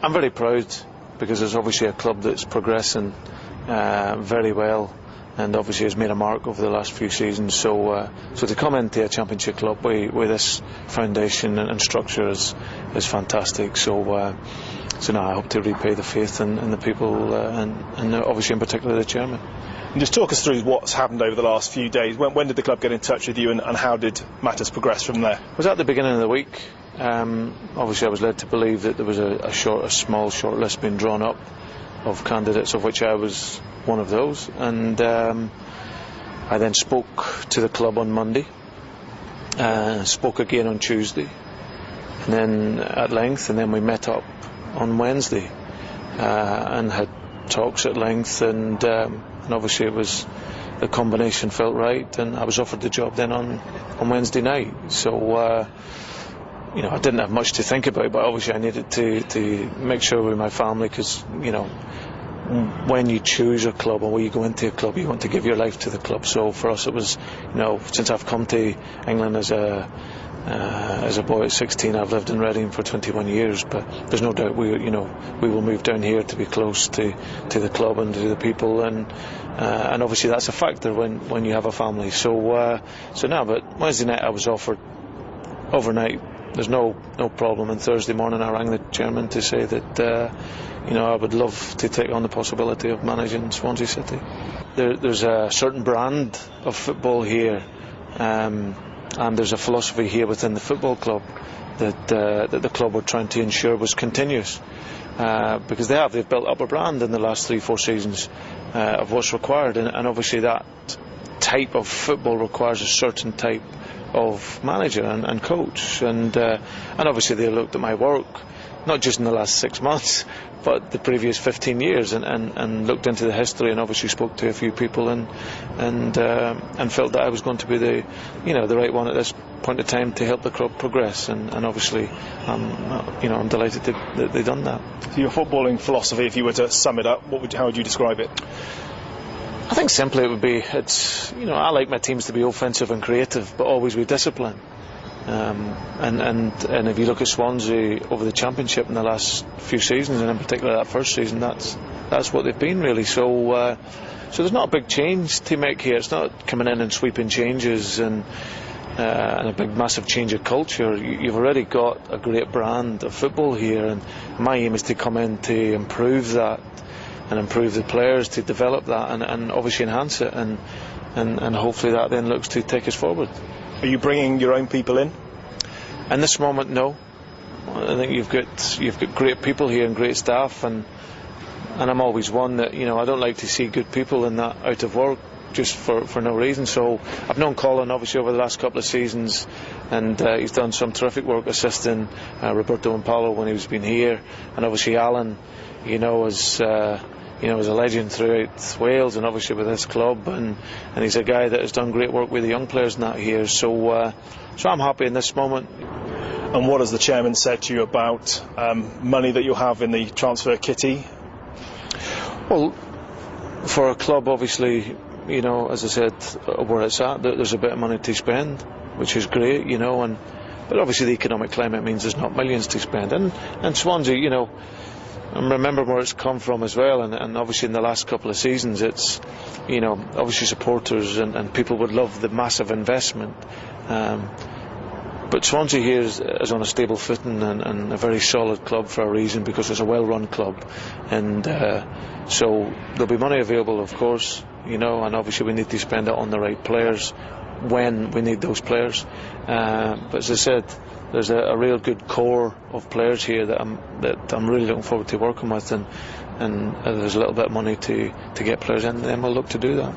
I'm very proud because it's obviously a club that's progressing very well, and obviously has made a mark over the last few seasons. So to come into a Championship club with this foundation and structure is fantastic. So now I hope to repay the faith in the people, and obviously in particular the chairman. And just talk us through what's happened over the last few days. When did the club get in touch with you, and how did matters progress from there? It was at the beginning of the week. Obviously I was led to believe that there was a small short list being drawn up of candidates, of which I was one of those, and I then spoke to the club on Monday, spoke again on Tuesday, and then at length, and then we met up on Wednesday and had talks at length, and obviously the combination felt right, and I was offered the job then on Wednesday night. So I didn't have much to think about, but obviously I needed to make sure with my family, because when you choose a club, or when you go into a club, you want to give your life to the club. So for us it was, since I've come to England as a boy at 16, I've lived in Reading for 21 years, but there's no doubt we will move down here to be close to the club and to the people, and obviously that's a factor when you have a family. So now, but Wednesday night I was offered overnight. There's no problem, and Thursday morning I rang the chairman to say that I would love to take on the possibility of managing Swansea City. There's a certain brand of football here, and there's a philosophy here within the football club that the club were trying to ensure was continuous, because they've built up a brand in the last 3-4 seasons of what's required, and obviously that type of football requires a certain type of manager and coach, and obviously they looked at my work, not just in the last 6 months, but the previous 15 years, and looked into the history, and obviously spoke to a few people, and felt that I was going to be the right one at this point of time to help the club progress, and obviously I'm delighted that they've done that. So your footballing philosophy, if you were to sum it up, how would you describe it? I think simply it would be, I like my teams to be offensive and creative, but always with discipline. And if you look at Swansea over the Championship in the last few seasons, and in particular that first season, that's what they've been really. So there's not a big change to make here. It's not coming in and sweeping changes and a big massive change of culture. You've already got a great brand of football here, and my aim is to come in to improve that, and improve the players, to develop that, and obviously enhance it, and hopefully that then looks to take us forward. Are you bringing your own people in? In this moment, no. I think you've got great people here and great staff, and I'm always one that I don't like to see good people in that out of work just for no reason. So I've known Colin obviously over the last couple of seasons, and he's done some terrific work assisting Roberto and Paolo when he's been here, and obviously Alan, is a legend throughout Wales, and obviously with this club, and he's a guy that has done great work with the young players and that here. So I'm happy in this moment. And what has the chairman said to you about money that you'll have in the transfer kitty? Well, for a club, obviously, as I said, where it's at, there's a bit of money to spend, which is great, but obviously the economic climate means there's not millions to spend, and Swansea, and remember where it's come from as well, and obviously in the last couple of seasons it's obviously supporters and people would love the massive investment, but Swansea here is on a stable footing, and a very solid club for a reason, because it's a well run club, and so there'll be money available, of course, and obviously we need to spend it on the right players when we need those players, but as I said, there's a real good core of players here that I'm really looking forward to working with, and there's a little bit of money to get players in, and then we'll look to do that.